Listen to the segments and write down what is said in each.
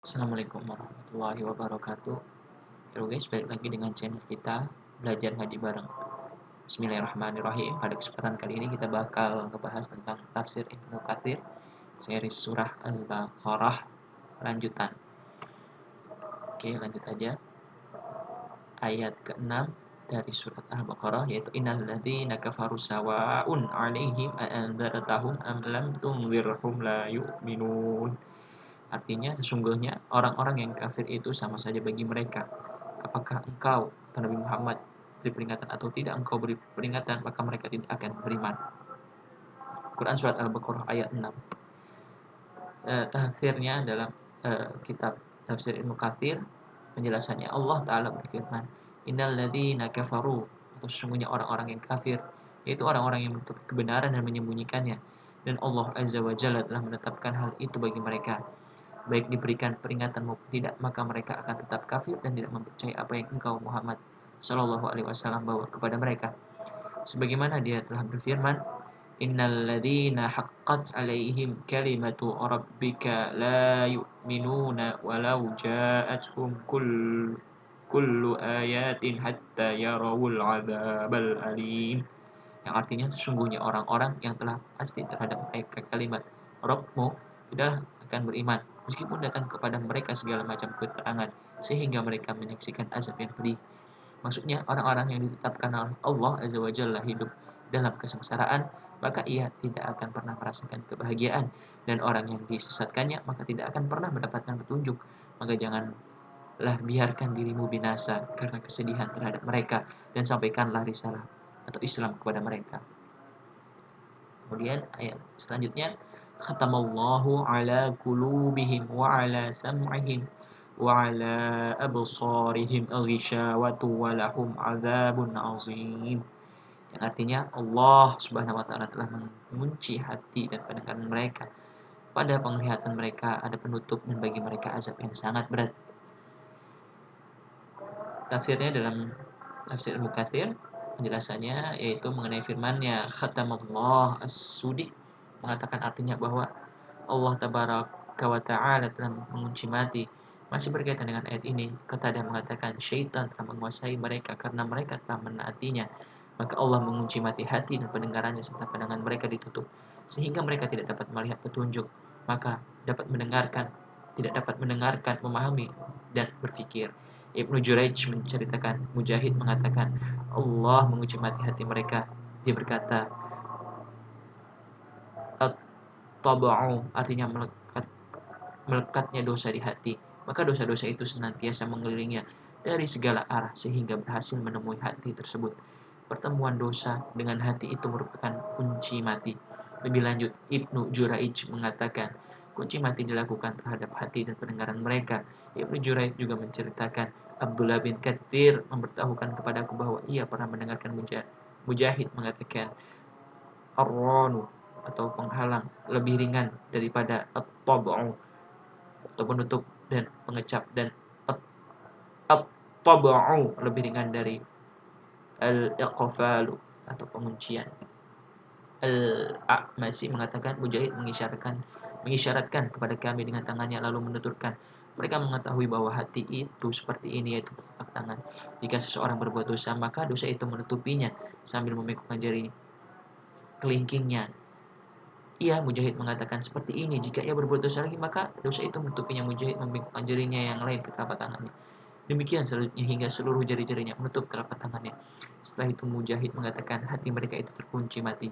Assalamualaikum warahmatullahi wabarakatuh. Halo guys, balik lagi dengan channel kita belajar ngaji bareng. Bismillahirrahmanirrahim. Pada kesempatan kali ini kita bakal ngebahas tentang tafsir Ibnu Katsir, seri surah Al-Baqarah lanjutan. Oke, lanjut aja. Ayat ke-6 dari surat Al-Baqarah yaitu innal ladzina kafaru sawa'un 'alaihim a'andzartahum am lam tunzirhum la yu'minun. Artinya sesungguhnya orang-orang yang kafir itu sama saja bagi mereka. Apakah engkau, Nabi Muhammad, beri peringatan atau tidak engkau beri peringatan, maka mereka tidak akan beriman. Quran Surat Al-Baqarah ayat 6. Tafsirnya dalam kitab Tafsir Ibnu Katsir, penjelasannya Allah Ta'ala berfirman, innal ladzina kafaru, atau sesungguhnya orang-orang yang kafir, yaitu orang-orang yang menutupi kebenaran dan menyembunyikannya. Dan Allah Azza wa Jalla telah menetapkan hal itu bagi mereka. Baik diberikan peringatan maupun tidak, maka mereka akan tetap kafir dan tidak mempercayai apa yang engkau Muhammad Shallallahu Alaihi Wasallam bawa kepada mereka. Sebagaimana dia telah berfirman, innal ladzina haqqat alaihim kalimatu rabbika la yu'minuna walau ja'atuhum kullu ayatin hatta yarawul adzabal alim. Yang artinya sesungguhnya orang-orang yang telah pasti terhadap mereka kalimat Rabbmu tidak akan beriman meskipun datang kepada mereka segala macam keterangan sehingga mereka menyaksikan azab yang pedih. Maksudnya orang-orang yang ditetapkan oleh Allah Azza wa Jalla hidup dalam kesengsaraan, maka ia tidak akan pernah merasakan kebahagiaan, dan orang yang disesatkannya maka tidak akan pernah mendapatkan petunjuk. Maka janganlah biarkan dirimu binasa karena kesedihan terhadap mereka, dan sampaikanlah risalah atau Islam kepada mereka. Kemudian ayat selanjutnya, khatamallahu ala qulubihim wa ala sam'ihim wa ala absarihim ghishawatu wa lahum adzabun azim. Yang artinya Allah Subhanahu wa taala telah mengunci hati dan pendengaran mereka. Pada penglihatan mereka ada penutup dan bagi mereka azab yang sangat berat. Tafsirnya dalam tafsir Ibnu Katsir, penjelasannya yaitu mengenai firman-Nya khatamallah as-sudi, mengatakan artinya bahwa Allah tabaraka wa taala telah mengunci mati. Masih berkaitan dengan ayat ini, Qatadah mengatakan syaitan telah menguasai mereka karena mereka telah menaatinya. Maka Allah mengunci mati hati dan pendengarannya serta pandangan mereka ditutup sehingga mereka tidak dapat melihat petunjuk, maka tidak dapat mendengarkan, memahami dan berfikir. Ibnu Jurayj menceritakan, Mujahid mengatakan Allah mengunci mati hati mereka. Dia berkata, at-taba'u artinya melekatnya dosa di hati. Maka dosa-dosa itu senantiasa mengelilinginya dari segala arah sehingga berhasil menemui hati tersebut. Pertemuan dosa dengan hati itu merupakan kunci mati. Lebih lanjut, Ibnu Jurayj mengatakan, kunci mati dilakukan terhadap hati dan pendengaran mereka. Ibnu Jurayj juga menceritakan, Abdullah bin Katsir memberitahukan kepadaku bahwa ia pernah mendengarkan Mujahid mengatakan, ar-ranu atau penghalang lebih ringan daripada at-tab'u atau penutup dan pengecap, dan at-tab'u lebih ringan dari al-iqfalu atau penguncian. Al-A'masi mengatakan Mujahid mengisyaratkan kepada kami dengan tangannya lalu menuturkan, mereka mengetahui bahwa hati itu seperti ini, yaitu telapak tangan. Jika seseorang berbuat dosa, maka dosa itu menutupinya sambil memekukkan jari kelingkingnya. Ia Mujahid mengatakan seperti ini, jika ia berbuat dosa lagi, maka dosa itu menutupinya. Mujahid membengkokkan jarinya yang lain ke telapak tangannya. Demikian selanjutnya hingga seluruh jari-jarinya menutup telapak tangannya. Setelah itu Mujahid mengatakan hati mereka itu terkunci mati.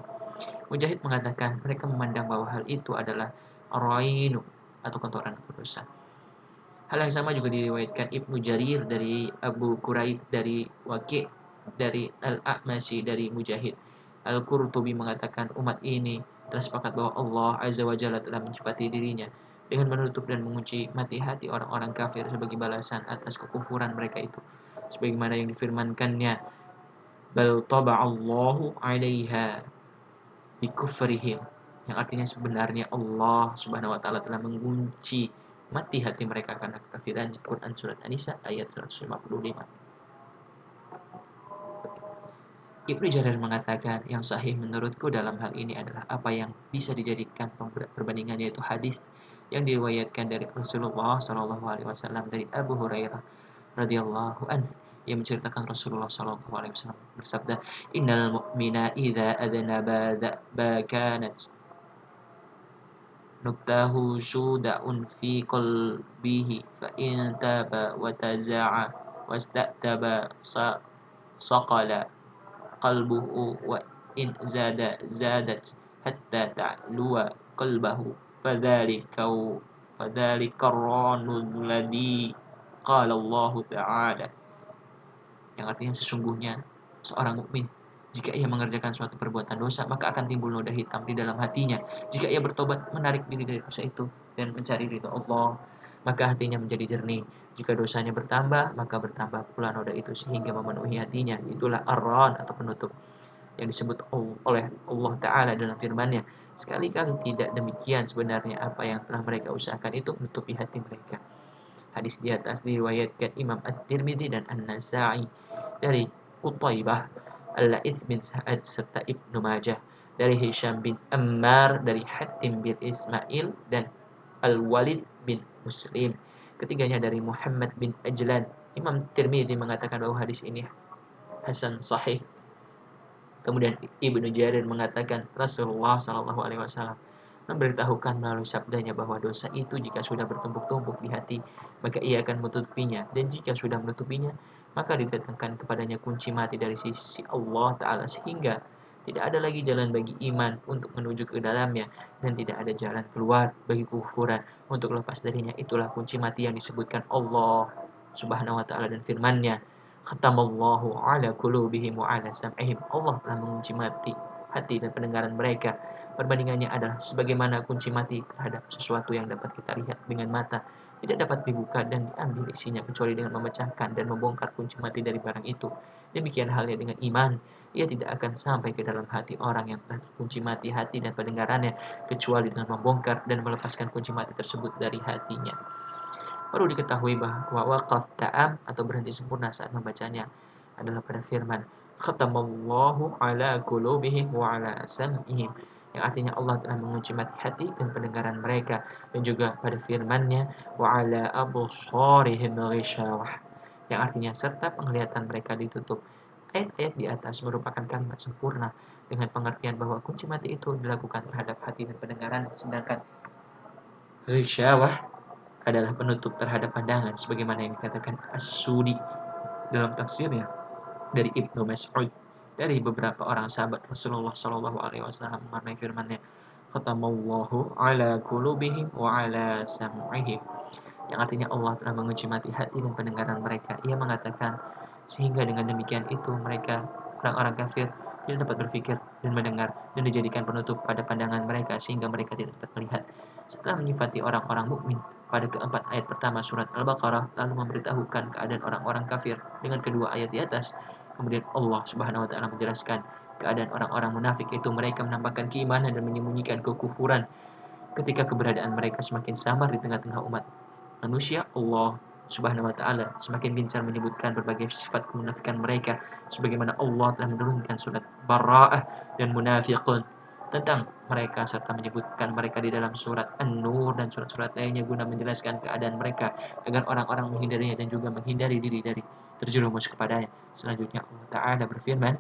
Mujahid mengatakan mereka memandang bahwa hal itu adalah arainu atau kotoran dosa. Hal yang sama juga diriwayatkan Ibnu Jarir dari Abu Quraib dari Waqi' dari Al-A'masi dari Mujahid. Al-Qurtubi mengatakan umat ini telah sepakat bahwa Allah Azza wa Jalla telah menyifati dirinya dengan menutup dan mengunci mati hati orang-orang kafir sebagai balasan atas kekufuran mereka itu. Sebagaimana yang difirmankannya, bal taba'allahu 'alaiha bikufrihim, yang artinya sebenarnya Allah Subhanahu wa taala telah mengunci mati hati mereka karena kekafirannya. Quran surat An-Nisa ayat 155. Ibnu Jarir mengatakan, yang sahih menurutku dalam hal ini adalah apa yang bisa dijadikan perbandingan, yaitu hadis yang diriwayatkan dari Rasulullah Shallallahu Alaihi Wasallam dari Abu Hurairah radhiyallahu anhu yang menceritakan Rasulullah Shallallahu Alaihi Wasallam bersabda, Innal mu'mina idza adnaba dzaba kanat nuktahu suda'un fi qalbihi fa in taba wa taza'a wasta'taba saqala qalbuhu wa in zadat hatta ta'luwa qalbahu fadzalika ar-ranul ladzi qala Allah Ta'ala, yang artinya sesungguhnya seorang mukmin jika ia mengerjakan suatu perbuatan dosa maka akan timbul noda hitam di dalam hatinya. Jika ia bertobat menarik diri dari dosa itu dan mencari ridha Allah, maka hatinya menjadi jernih. Jika dosanya bertambah maka bertambah pula noda itu sehingga memenuhi hatinya. Itulah ar-ran atau penutup yang disebut oleh Allah Ta'ala dalam firman-Nya. Sekali-kali tidak demikian, sebenarnya apa yang telah mereka usahakan itu menutupi hati mereka. Hadis di atas diriwayatkan Imam At-Tirmidzi dan An-Nasa'i dari Qutaibah Al-Laits bin Sa'ad serta Ibnu Majah dari Hisham bin Ammar dari Hatim bin Ismail dan Al-Walid bin Muslim, ketiganya dari Muhammad bin Ajlan. Imam Tirmidzi mengatakan bahwa hadis ini hasan sahih. Kemudian Ibnu Jarir mengatakan Rasulullah Shallallahu Alaihi Wasallam memberitahukan melalui sabdanya bahwa dosa itu jika sudah bertumpuk-tumpuk di hati, maka ia akan menutupinya, dan jika sudah menutupinya, maka didatangkan kepadanya kunci mati dari sisi Allah Ta'ala, sehingga tidak ada lagi jalan bagi iman untuk menuju ke dalamnya, dan tidak ada jalan keluar bagi kekufuran untuk lepas darinya. Itulah kunci mati yang disebutkan Allah Subhanahu wa Ta'ala dan firman-Nya, Khatamallahu ala qulubihim wa ala sam'ihim. Allah telah mengunci mati hati dan pendengaran mereka. Perbandingannya adalah sebagaimana kunci mati terhadap sesuatu yang dapat kita lihat dengan mata tidak dapat dibuka dan diambil isinya kecuali dengan memecahkan dan membongkar kunci mati dari barang itu. Demikian halnya dengan iman, ia tidak akan sampai ke dalam hati orang yang telah dikunci mati hati dan pendengarannya kecuali dengan membongkar dan melepaskan kunci mati tersebut dari hatinya. Perlu diketahui bahwa waqaf ta'am atau berhenti sempurna saat membacanya adalah pada firman Khatamallahu ala qulubihim wa ala sam'ihim, yang artinya Allah telah mengunci mati hati dan pendengaran mereka, dan juga pada firman-Nya wa ala absarihim ghishawah, yang artinya serta penglihatan mereka ditutup. Ayat-ayat di atas merupakan kalimat sempurna dengan pengertian bahwa kunci mati itu dilakukan terhadap hati dan pendengaran, sedangkan ghishawah adalah penutup terhadap pandangan, sebagaimana yang dikatakan As-Sudi dalam tafsirnya dari Ibnu Mas'ud dari beberapa orang sahabat Rasulullah Shallallahu Alaihi Wasallam mengenai firman-Nya Khatamallahu ala qulubihim wa ala sam'ihim, yang artinya Allah telah mengunci mati hati dan pendengaran mereka. Ia mengatakan sehingga dengan demikian itu mereka orang-orang kafir tidak dapat berpikir dan mendengar, dan dijadikan penutup pada pandangan mereka sehingga mereka tidak dapat melihat. Setelah menyifati orang-orang mukmin pada keempat ayat pertama surat Al-Baqarah, lalu memberitahukan keadaan orang-orang kafir dengan kedua ayat di atas. Kemudian Allah Subhanahu wa Ta'ala menjelaskan keadaan orang-orang munafik, itu mereka menampakkan keimanan dan menyembunyikan kekufuran. Ketika keberadaan mereka semakin samar di tengah-tengah umat manusia, Allah Subhanahu wa Ta'ala semakin gencar menyebutkan berbagai sifat kemunafikan mereka, sebagaimana Allah telah menurunkan surat Bara'ah dan Munafiqun tentang mereka, serta menyebutkan mereka di dalam surat An-Nur dan surat-surat lainnya guna menjelaskan keadaan mereka agar orang-orang menghindarinya dan juga menghindari diri dari terjerumus kepadanya. Selanjutnya Allah Ta'ala berfirman,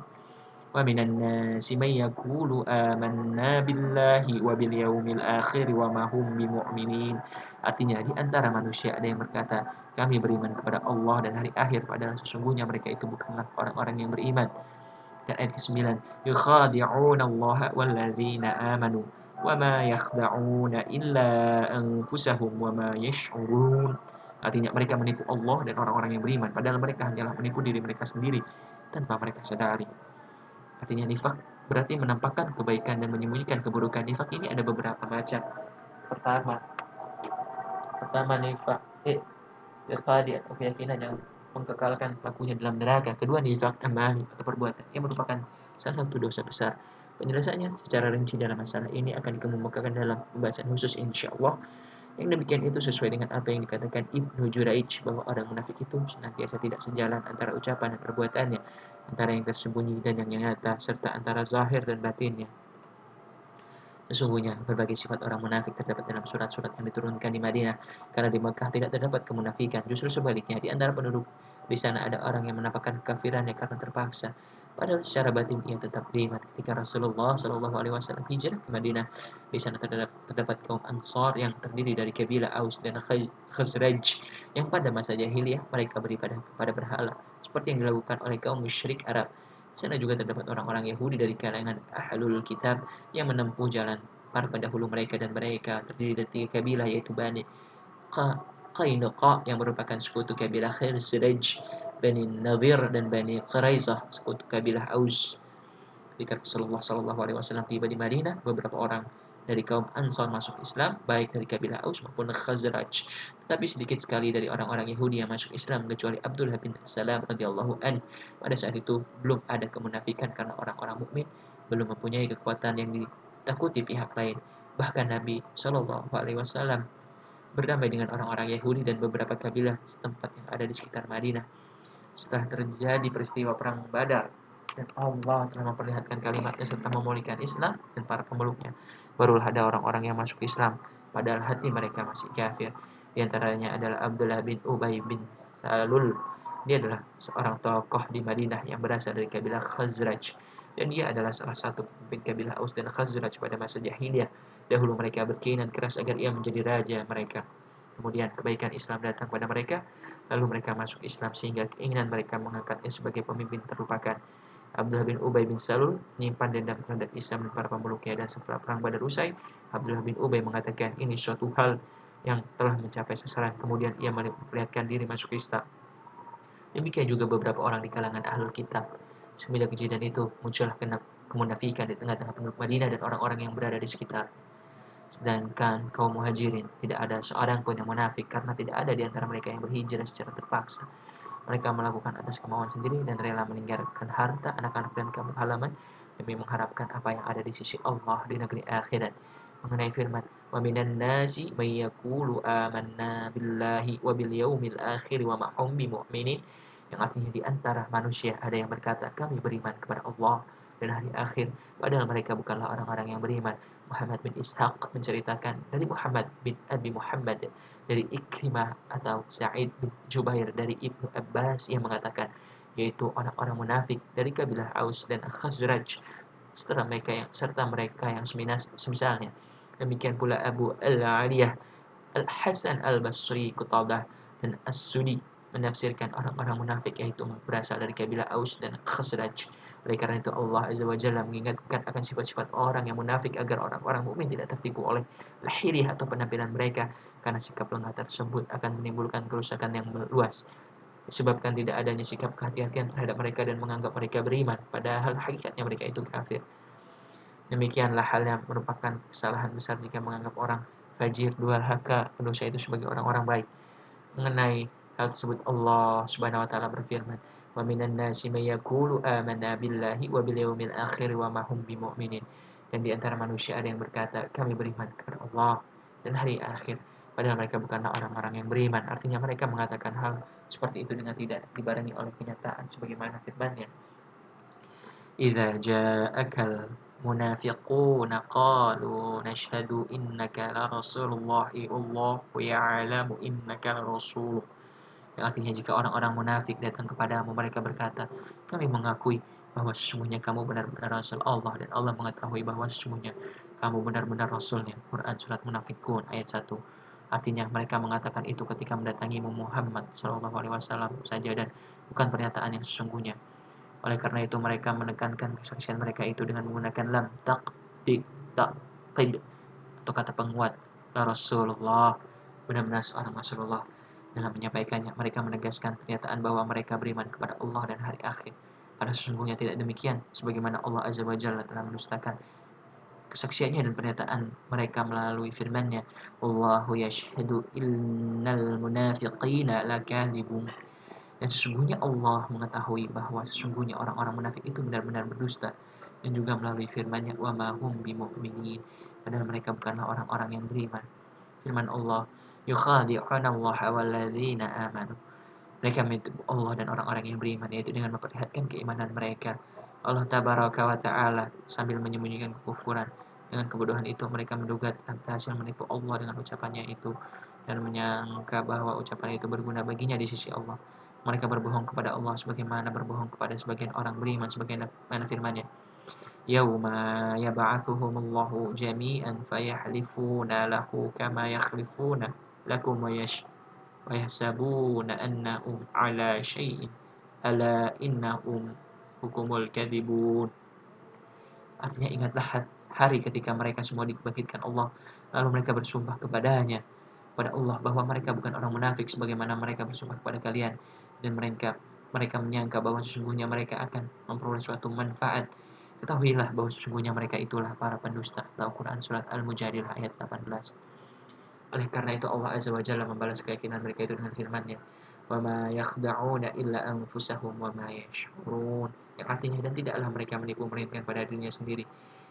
wa minan nasi may yaqulu amanna billahi wa bil yaumil akhir wa ma hum bimu'minin. Artinya di antara manusia ada yang berkata, kami beriman kepada Allah dan hari akhir, padahal sesungguhnya mereka itu bukanlah orang-orang yang beriman. Dan ayat ke-9, yukhadi'una Allah walladzina amanu wa ma yakhda'una illa anfusahum wa ma yash'urun. Artinya mereka menipu Allah dan orang-orang yang beriman, padahal mereka hanyalah menipu diri mereka sendiri tanpa mereka sadari. Artinya nifak berarti menampakkan kebaikan dan menyembunyikan keburukan. Nifak ini ada beberapa macam. Pertama nifak iqadi atau keyakinan yang mengkekalkan pelakunya dalam neraka. Kedua nifak amali atau perbuatan yang merupakan salah satu dosa besar. Penjelasannya secara rinci dalam masalah ini akan dikemukakan dalam pembahasan khusus insyaallah. Yang demikian itu sesuai dengan apa yang dikatakan Ibnu Juraij, bahwa orang munafik itu senantiasa tidak sejalan antara ucapan dan perbuatannya, antara yang tersembunyi dan yang nyata, serta antara zahir dan batinnya. Sesungguhnya berbagai sifat orang munafik terdapat dalam surat-surat yang diturunkan di Madinah, karena di Mekah tidak terdapat kemunafikan. Justru sebaliknya, di antara penduduk di sana ada orang yang menampakkan kekafirannya karena terpaksa. Padahal secara batin ia tetap beriman. Ketika Rasulullah Shallallahu Alaihi Wasallam hijrah ke Madinah, di sana terdapat kaum Ansor yang terdiri dari kabilah Aus dan Khazraj, yang pada masa jahiliyah mereka beribadah kepada berhala, seperti yang dilakukan oleh kaum musyrik Arab. Di sana juga terdapat orang-orang Yahudi dari kalangan Ahlul Kitab yang menempuh jalan para pendahulu mereka, dan mereka terdiri dari 3 kabilah, yaitu Bani Qainuqa yang merupakan sekutu kabilah Khazraj, Bani Nadir dan Bani Quraizah sekutu kabilah Aus. Ketika Rasulullah Shallallahu Alaihi Wasallam tiba di Madinah, beberapa orang dari kaum Ansar masuk Islam, baik dari kabilah Aus maupun Khazraj. Tetapi sedikit sekali dari orang-orang Yahudi yang masuk Islam, kecuali Abdullah bin Salam radhiyallahu an. Pada saat itu belum ada kemunafikan karena orang-orang mukmin belum mempunyai kekuatan yang ditakuti pihak lain. Bahkan Nabi Shallallahu Alaihi Wasallam berdamai dengan orang-orang Yahudi dan beberapa kabilah setempat yang ada di sekitar Madinah. Setelah terjadi peristiwa perang Badar dan Allah telah memperlihatkan kalimatnya serta memulihkan Islam dan para pemeluknya, barulah ada orang-orang yang masuk Islam padahal hati mereka masih kafir. Di antaranya adalah Abdullah bin Ubay bin Salul. Dia adalah seorang tokoh di Madinah yang berasal dari kabilah Khazraj, dan dia adalah salah satu pemimpin kabilah Aus dan Khazraj pada masa jahiliyah. Dahulu mereka berkeinginan keras agar ia menjadi raja mereka. Kemudian kebaikan Islam datang pada mereka, lalu mereka masuk Islam sehingga keinginan mereka mengangkatnya sebagai pemimpin terlupakan. Abdullah bin Ubay bin Salul menyimpan dendam terhadap Islam dan para pemeluknya, dan setelah perang Badar usai, Abdullah bin Ubay mengatakan ini suatu hal yang telah mencapai sasaran. Kemudian ia memperlihatkan diri masuk Islam. Demikian juga beberapa orang di kalangan ahlul kitab. Semenjak kejadian itu, muncullah kemunafikan di tengah-tengah penduduk Madinah dan orang-orang yang berada di sekitar. Sedangkan kaum muhajirin tidak ada seorang pun yang munafik, karena tidak ada di antara mereka yang berhijrah secara terpaksa. Mereka melakukan atas kemauan sendiri dan rela meninggalkan harta, anak-anak dan kampung halaman demi mengharapkan apa yang ada di sisi Allah di negeri akhirat. Mengenai firman, "Wa minan nasi may yaqulu amanna billahi wa bil yaumil akhir wa ma hum bimu'minin," yang artinya di antara manusia ada yang berkata, kami beriman kepada Allah dan hari akhir, padahal mereka bukanlah orang-orang yang beriman. Muhammad bin Ishaq menceritakan dari Muhammad bin Abi Muhammad dari Ikrimah atau Sa'id bin Jubair dari Ibnu Abbas yang mengatakan, yaitu orang-orang munafik dari kabilah Aus dan Khazraj serta mereka yang semisalnya. Demikian pula Abu Al-Aliyah, Al-Hasan Al-Basri, Qutadah dan As-Sudi menafsirkan orang-orang munafik yaitu berasal dari kabilah Aus dan Khazraj. Oleh karena itu Allah Azza wa Jalla mengingatkan akan sifat-sifat orang yang munafik agar orang-orang mukmin tidak tertipu oleh lahiriah atau penampilan mereka, karena sikap lengah tersebut akan menimbulkan kerusakan yang luas, disebabkan tidak adanya sikap kehati-hatian terhadap mereka dan menganggap mereka beriman, padahal hakikatnya mereka itu kafir. Demikianlah halnya merupakan kesalahan besar jika menganggap orang fajir, durhaka, pendosa itu sebagai orang-orang baik. Mengenai hal tersebut Allah Subhanahu wa taala berfirman, "Wa minan nasi may yaqulu amanna billahi wa bil yaumil akhir wa ma hum bimu'minin." Dan di antara manusia ada yang berkata, kami beriman kepada Allah dan hari akhir, padahal mereka bukanlah orang-orang yang beriman. Artinya mereka mengatakan hal seperti itu dengan tidak dibarengi oleh kenyataan sebagaimana firman-Nya, "Idza ja'akal munafiquna qalu nashhadu innaka la rasulullahi wallahu ya'lamu innaka la rasuluh." Yang artinya jika orang-orang munafik datang kepadamu, mereka berkata, kami mengakui bahwa sesungguhnya kamu benar-benar Rasul Allah, dan Allah mengetahui bahwa sesungguhnya kamu benar-benar Rasulnya. Quran Surat Munafikun ayat 1. Artinya mereka mengatakan itu ketika mendatangi Muhammad SAW saja, dan bukan pernyataan yang sesungguhnya. Oleh karena itu mereka menekankan kesaksian mereka itu dengan menggunakan lam taqdi taqid atau kata penguat, la Rasulullah, benar-benar seorang Rasulullah. Dalam menyampaikannya, mereka menegaskan pernyataan bahwa mereka beriman kepada Allah dan hari akhir. Padahal sesungguhnya tidak demikian, sebagaimana Allah Azza wa Jalla telah mendustakan kesaksiannya dan pernyataan mereka melalui firman-Nya, "Wallahu yashhadu innal munafiqina lakadzibun." Dan sesungguhnya Allah mengetahui bahwa sesungguhnya orang-orang munafik itu benar-benar berdusta, dan juga melalui firman-Nya, "Wa ma hum bimu'minin." Padahal mereka bukanlah orang-orang yang beriman. Firman Allah, "Yukhadi'una Allah walladzina amanu." Mereka menipu Allah dan orang-orang yang beriman, yaitu dengan memperlihatkan keimanan mereka. Allah Tabaraka wa Ta'ala sambil menyembunyikan kekufuran Dengan kebodohan itu mereka menduga berhasil menipu Allah dengan ucapannya itu dan menyangka bahwa ucapan itu berguna baginya di sisi Allah. Mereka berbohong kepada Allah sebagaimana berbohong kepada sebagian orang beriman sebagaimana firman-Nya. Yauma yab'atsuhumullahu jami'an fayahlifuna lahu kama yakhlifuna lakum wa yahsabuna annahum ala syai'in ala innahum hukumul kadhibun. Artinya ingatlah hari ketika mereka semua dibangkitkan Allah, lalu mereka bersumpah kepadanya, kepada Allah bahwa mereka bukan orang munafik sebagaimana mereka bersumpah kepada kalian, dan mereka menyangka bahwa sesungguhnya mereka akan memperoleh suatu manfaat. Ketahuilah bahwa sesungguhnya mereka itulah para pendusta. Al-Quran Surat Al-Mujadilah ayat 18. Oleh karena itu Allah Azza wa Jalla membalas keyakinan mereka itu dengan firman-Nya, وَمَا يَخْدَعُونَ إِلَّا أَنفُسَهُمْ وَمَا يَشْعُرُونَ, yang artinya dan tidaklah mereka menipu melainkan pada dirinya sendiri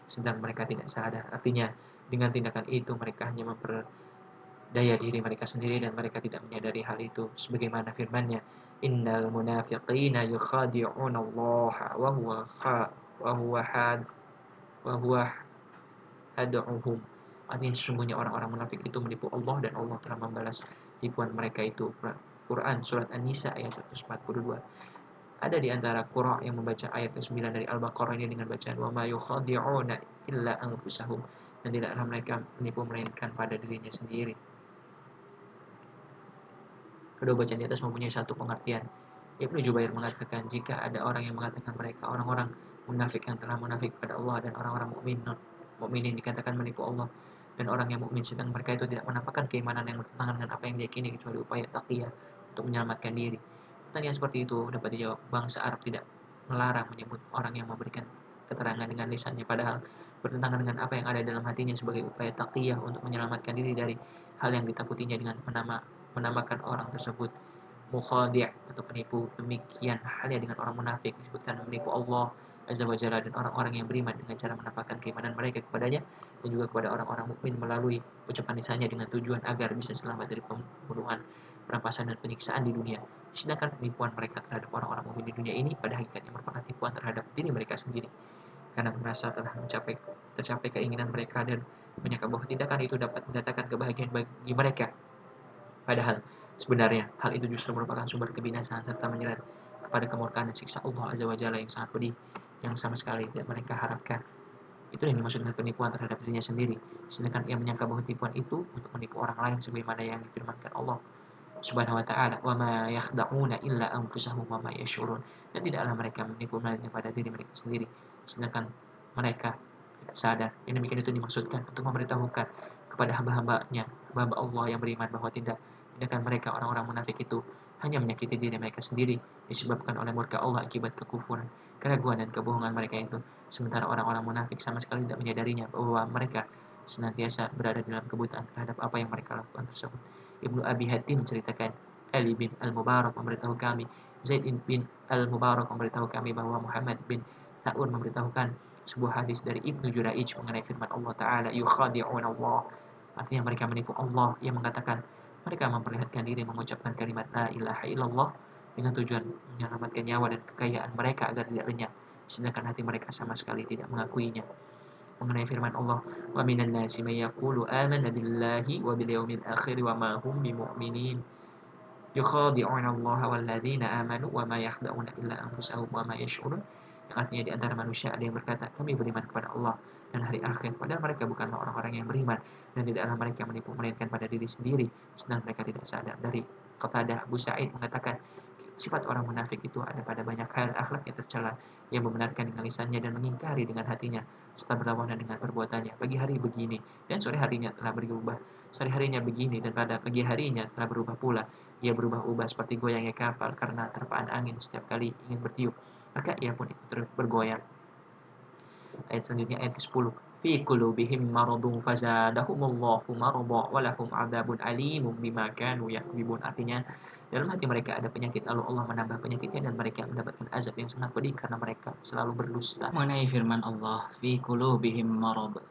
sedang mereka tidak sadar. Artinya dengan tindakan itu mereka hanya memperdaya diri mereka sendiri dan mereka tidak menyadari hal itu. Sebagaimana firman-Nya, innal munafiqina yukhadi'una Allah wa huwa had'uhum. Artinya sesungguhnya orang-orang munafik itu menipu Allah dan Allah telah membalas tipuan mereka itu. Quran Surat An-Nisa ayat 142. Ada di antara qurra yang membaca ayat ke-9 dari Al-Baqarah ini dengan bacaan wa ma yukhadi'una illa anfusahum, dan tidaklah mereka menipu melainkan pada dirinya sendiri. Kedua bacaan di atas mempunyai satu pengertian. Ibnu Jubair mengatakan jika ada orang yang mengatakan mereka orang-orang munafik yang telah munafik pada Allah dan orang-orang mukminin dikatakan menipu Allah, dan orang yang mukmin sedang mereka itu tidak menampakkan keimanan yang bertentangan dengan apa yang diyakini kecuali upaya taqiyah untuk menyelamatkan diri. Pertanyaan seperti itu dapat dijawab. Bangsa Arab tidak melarang menyebut orang yang memberikan keterangan dengan lisannya padahal bertentangan dengan apa yang ada dalam hatinya sebagai upaya taqiyah untuk menyelamatkan diri dari hal yang ditakutinya dengan menamakan orang tersebut mukhadi' atau penipu. Demikian halnya dengan orang munafik disebutkan menipu Allah Azza wa Jalla dan orang-orang yang beriman dengan cara menampakkan keimanan mereka kepadanya dan juga kepada orang-orang mukmin melalui ucapan lisannya dengan tujuan agar bisa selamat dari pembunuhan, perampasan dan penyiksaan di dunia. Sedangkan penipuan mereka terhadap orang-orang mukmin di dunia ini pada hakikatnya merupakan tipuan terhadap diri mereka sendiri karena merasa telah tercapai keinginan mereka dan menyangka bahwa tindakan itu dapat mendatangkan kebahagiaan bagi mereka. Padahal sebenarnya hal itu justru merupakan sumber kebinasaan serta menyeret kepada kemurkaan dan siksa Allah Azza wa Jalla yang sangat pedih, yang sama sekali tidak mereka harapkan. Itu yang dimaksud dengan penipuan terhadap dirinya sendiri. Sedangkan ia menyangka bahwa tipuan itu untuk menipu orang lain sebagaimana yang difirmankan Allah Subhanahu wa taala, "Wa ma yakhda'una illa anfusahum wa ma yash'urun." Dan tidaklah mereka menipu melainkan pada diri mereka sendiri, sedangkan mereka tidak sadar. Yang demikian itu dimaksudkan untuk memberitahukan kepada hamba-hambanya, hamba Allah yang beriman bahwa tindakan mereka orang-orang munafik itu hanya menyakiti diri mereka sendiri disebabkan oleh murka Allah akibat kekufuran, keraguan dan kebohongan mereka itu. Sementara orang-orang munafik sama sekali tidak menyadarinya bahwa mereka senantiasa berada dalam kebutaan terhadap apa yang mereka lakukan tersebut. Ibnu Abi Hatim menceritakan, Ali bin Al-Mubarak memberitahu kami, Zaid bin Al-Mubarak memberitahu kami bahwa Muhammad bin Ta'un memberitahukan sebuah hadis dari Ibnu Jurayj mengenai firman Allah Ta'ala, yukhadi'un Allah. Artinya mereka menipu Allah yang mengatakan mereka memperlihatkan diri mengucapkan kalimat la ilaha illallah dengan tujuan menyelamatkan nyawa dan kekayaan mereka agar tidak lenyap, sedangkan hati mereka sama sekali tidak mengakuinya. Mengenai firman Allah, wa minan nasi may yaqulu amanna billahi wa bil yaumil akhir wa ma hum bimu'minin yukhadi'una Allah wal ladzina amanu wa ma yakhda'una illa anfusahum wa ma yash'urun. Yang artinya di antara manusia ada yang berkata kami beriman kepada Allah dan hari akhir, padahal mereka bukanlah orang-orang yang beriman, dan tidaklah mereka menipu melainkan pada diri sendiri sedang mereka tidak sadar. Dari Qatadah, Abu Sa'id mengatakan sifat orang munafik itu ada pada banyak hal akhlak yang tercela, yang membenarkan dengan lisannya dan mengingkari dengan hatinya serta berlawanan dengan perbuatannya. Pagi hari begini dan sore harinya telah berubah. Sore harinya begini dan pada pagi harinya telah berubah pula. Ia berubah-ubah seperti goyangnya kapal karena terpaan angin setiap kali ingin bertiup, maka ia pun ikut bergoyang. Ayat selanjutnya ayat ke-10. Fi qulubihim maradun fazadahumullahu marada wa lahum adzabun alimun bima kanu yakdzibun. Artinya dalam hati mereka ada penyakit lalu Allah menambah penyakitnya dan mereka mendapatkan azab yang sangat pedih karena mereka selalu berdusta. Mengenai firman Allah, fi qulubihim marad,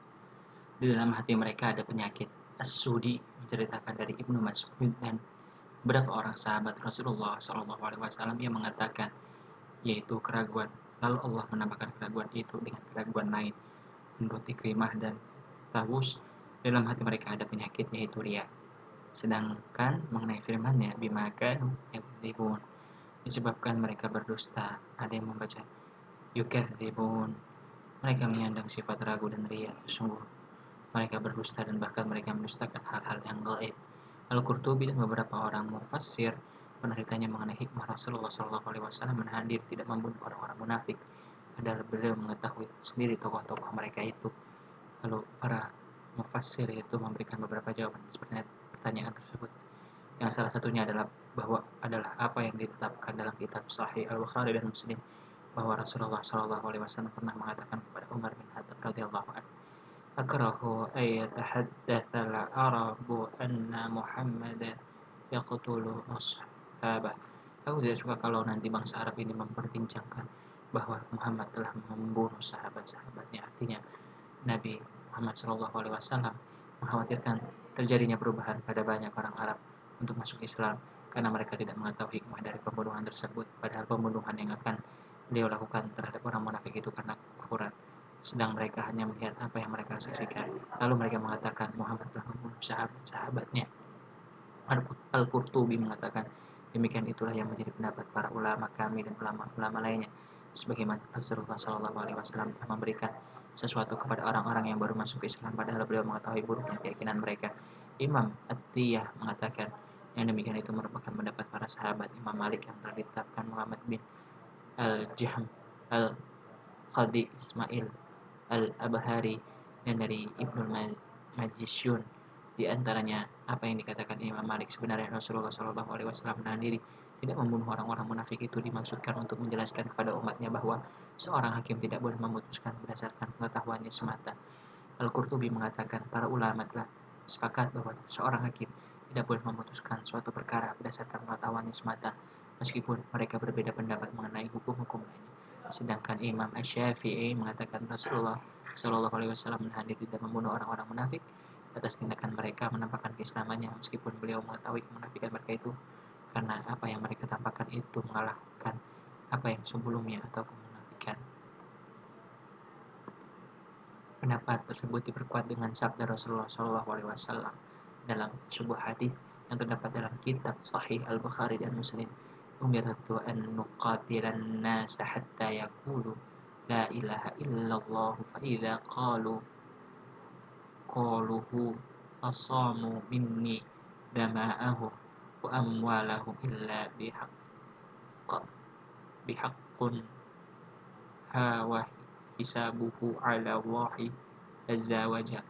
di dalam hati mereka ada penyakit. As-Sudi menceritakan dari Ibnu Mas'ud dan beberapa orang sahabat Rasulullah SAW yang mengatakan yaitu keraguan. Lalu Allah menambahkan keraguan itu dengan keraguan lain. Menurut Ikrimah dan tawus, dalam hati mereka ada penyakit yaitu riya. Sedangkan mengenai firman-Nya bima kanu yakdzibun, disebabkan mereka berdusta. Ada yang membaca yukadzibun, mereka menyandang sifat ragu dan riya. Sungguh mereka berdusta dan bahkan mereka mendustakan hal-hal yang gaib. Al-Qurtubi dan beberapa orang mufassir pernah ditanya mengenai hikmah Rasulullah SAW menahan diri tidak membunuh orang-orang munafik, padahal beliau mengetahui sendiri tokoh-tokoh mereka itu. Lalu para mufassir itu memberikan beberapa jawaban seperti pertanyaan tersebut. Yang salah satunya adalah bahwa apa yang ditetapkan dalam kitab Sahih Al-Bukhari dan Muslim, bahwa Rasulullah SAW pernah mengatakan kepada Umar bin Khattab radhiyallahu anhu, akrahu ayatahaddatsa al-arabu anna Muhammadan yaqtulu ashabah. Aku tidak suka kalau nanti bangsa Arab ini memperbincangkan bahwa Muhammad telah membunuh sahabat-sahabatnya. Artinya Nabi Muhammad SAW mengkhawatirkan terjadinya perubahan pada banyak orang Arab untuk masuk Islam karena mereka tidak mengetahui hikmah dari pembunuhan tersebut, padahal pembunuhan yang akan beliau lakukan terhadap orang munafik itu karena kekufuran, sedang mereka hanya melihat apa yang mereka saksikan. Lalu mereka mengatakan Muhammad telah membunuh sahabat-sahabatnya. Al-Qurtubi mengatakan demikian itulah yang menjadi pendapat para ulama kami dan ulama-ulama lainnya, sebagaimana Rasulullah SAW telah memberikan sesuatu kepada orang-orang yang baru masuk Islam padahal beliau mengetahui buruknya keyakinan mereka. Imam At-Tiyah mengatakan yang demikian itu merupakan pendapat para sahabat. Imam Malik yang telah ditetapkan Muhammad bin Al-Jahm Al-Qadi Ismail Al-Abhari, dan dari Ibnul Majisyun. Di antaranya apa yang dikatakan Imam Malik, sebenarnya Rasulullah SAW menahan diri tidak membunuh orang-orang munafik itu dimaksudkan untuk menjelaskan kepada umatnya bahwa seorang hakim tidak boleh memutuskan berdasarkan pengetahuannya semata. Al-Qurtubi mengatakan para ulama telah sepakat bahwa seorang hakim tidak boleh memutuskan suatu perkara berdasarkan pengetahuannya semata, meskipun mereka berbeda pendapat mengenai hukum-hukum lainnya. Sedangkan Imam Asy-Syafi'i mengatakan Rasulullah SAW menahan diri tidak membunuh orang-orang munafik atas tindakan mereka menampakkan keislamannya, meskipun beliau mengetahui kemunafikan mereka itu, karena apa yang mereka tampakkan itu mengalahkan apa yang sebelumnya atau kemunafikan. Pendapat tersebut diperkuat dengan sabda Rasulullah SAW dalam sebuah hadis yang terdapat dalam kitab Sahih Al-Bukhari dan Muslim, umirtu an nuqatilan nasa hatta yaqulu la ilaha illallah fa idza qaluhu asamu minni dama'ahum wa amwalahum illa bihaqqun hawa hisabuhu ala Allahi azza wa jalla.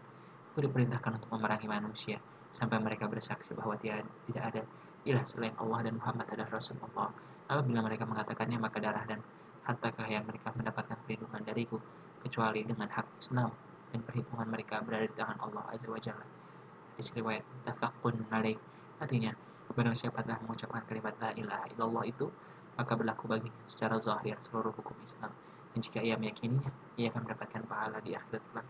Aku diperintahkan untuk memerangi manusia sampai mereka bersaksi bahwa tidak ada ilah selain Allah dan Muhammad adalah Rasulullah. Apabila mereka mengatakannya, maka darah dan harta kekayaan mereka mendapatkan perlindungan dariku kecuali dengan hak Islam, dan perhitungan mereka berada di tangan Allah azza wa jalla. Hadis riwayat muttafaqun alaih. Artinya, barang siapa telah mengucapkan kalimat la ilaha illallah itu, maka berlaku baginya secara zahir seluruh hukum Islam, dan jika ia meyakininya, ia akan mendapatkan pahala di akhirat kelak,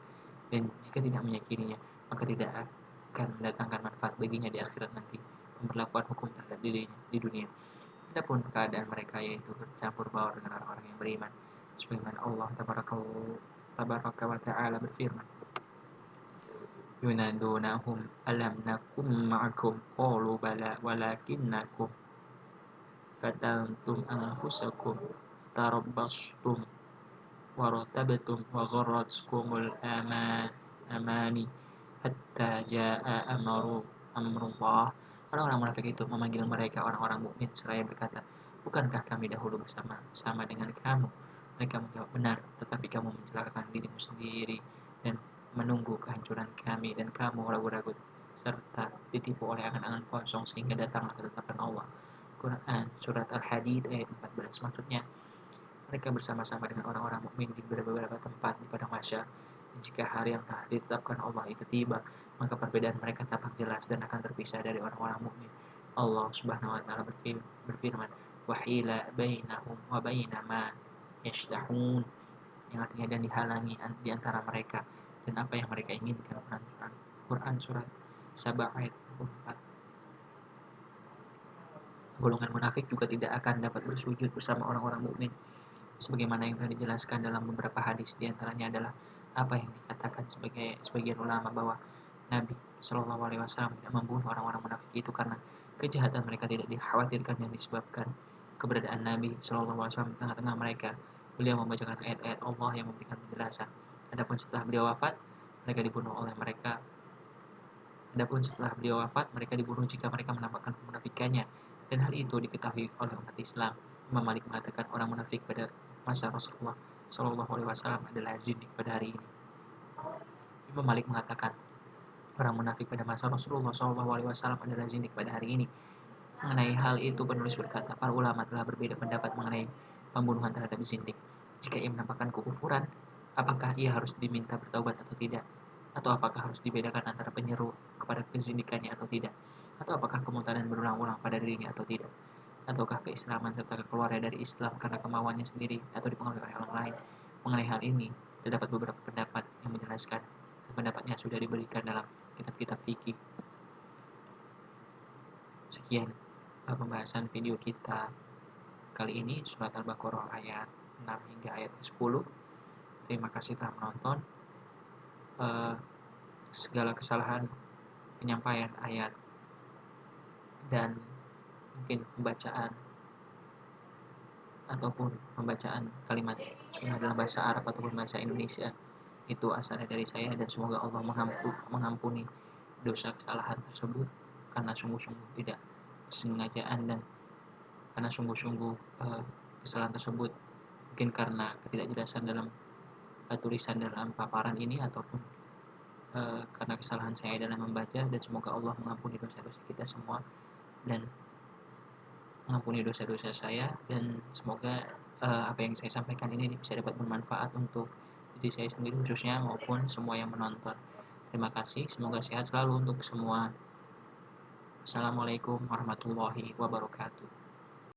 dan jika tidak meyakininya, maka tidak akan mendatangkan manfaat baginya di akhirat nanti pemberlakuan hukum terhadap dirinya di dunia. Adapun keadaan mereka yaitu bercampur baur dengan orang-orang yang beriman, sebagaimana Allah tabaraka wa ta'ala berfirman, yunadunahum alam nakum ma'akum qalu bala walakinnakum fatantum anfusakum tarabbastum wartabtum wa gharratkumul amani hatta jaa amrullah. Orang-orang munafik itu memanggil mereka orang-orang mukmin seraya berkata, bukankah kami dahulu bersama dengan kamu? Mereka menjawab, benar, tetapi kamu mencelakakan dirimu sendiri dan menunggu kehancuran kami, dan kamu ragu-ragu serta ditipu oleh angan-angan kosong sehingga datanglah ketetapan Allah. Quran Surat Al-Hadid ayat 14. Maksudnya, mereka bersama-sama dengan orang-orang mukmin di beberapa tempat di padang mahsyar. Dan jika hari yang telah ditetapkan Allah itu tiba, maka perbedaan mereka tampak jelas dan akan terpisah dari orang-orang mukmin. Allah Subhanahu wa taala berfirman, "Wahila bainahum wa baina ma yashtahun." Yang artinya dan dihalangi di antara mereka dan apa yang mereka inginkan. Quran surat Sabah ayat 24. Golongan munafik juga tidak akan dapat bersujud bersama orang-orang mukmin, sebagaimana yang telah dijelaskan dalam beberapa hadis. Di antaranya adalah apa yang dikatakan sebagian ulama bahwa Nabi Shallallahu Alaihi Wasallam tidak membunuh orang-orang munafik itu karena kejahatan mereka tidak dikhawatirkan yang disebabkan keberadaan Nabi Shallallahu Alaihi Wasallam di tengah-tengah mereka. Beliau membacakan ayat-ayat Allah yang memberikan penjelasan. Adapun setelah beliau wafat, mereka dibunuh oleh mereka. Adapun setelah beliau wafat, mereka dibunuh jika mereka menampakkan kemunafikannya. Dan hal itu diketahui oleh umat Islam. Imam Malik mengatakan orang munafik pada masa Rasulullah Shallallahu Alaihi Wasallam adalah zindik pada hari ini. Imam Malik mengatakan orang munafik pada masa Rasulullah Shallallahu Alaihi Wasallam adalah zindik pada hari ini. Mengenai hal itu penulis berkata, para ulama telah berbeda pendapat mengenai pembunuhan terhadap zindik. Jika ia menampakkan kekufuran, apakah ia harus diminta bertaubat atau tidak? Atau apakah harus dibedakan antara penyeru kepada kezindikannya atau tidak? Atau apakah kemurtadan berulang-ulang pada dirinya atau tidak? Ataukah keislaman serta keluarnya dari Islam karena kemauannya sendiri atau dipengaruhi oleh orang lain? Mengenai hal ini, terdapat beberapa pendapat yang menjelaskan. Pendapatnya sudah diberikan dalam kitab-kitab fikih. Sekian pembahasan video kita kali ini, surat Al-Baqarah ayat 6 hingga ayat 10. Terima kasih telah menonton. Segala kesalahan penyampaian ayat dan mungkin pembacaan ataupun pembacaan kalimat sunnah dalam bahasa Arab ataupun bahasa Indonesia itu asalnya dari saya, dan semoga Allah mengampuni dosa kesalahan tersebut karena sungguh-sungguh tidak sengajaan, dan karena sungguh-sungguh kesalahan tersebut mungkin karena ketidakjelasan dalam tulisan dalam paparan ini, ataupun karena kesalahan saya dalam membaca. Dan semoga Allah mengampuni dosa-dosa kita semua dan mengampuni dosa-dosa saya, dan semoga apa yang saya sampaikan ini bisa dapat bermanfaat untuk diri saya sendiri khususnya maupun semua yang menonton. Terima kasih, semoga sehat selalu untuk semua. Assalamualaikum warahmatullahi wabarakatuh.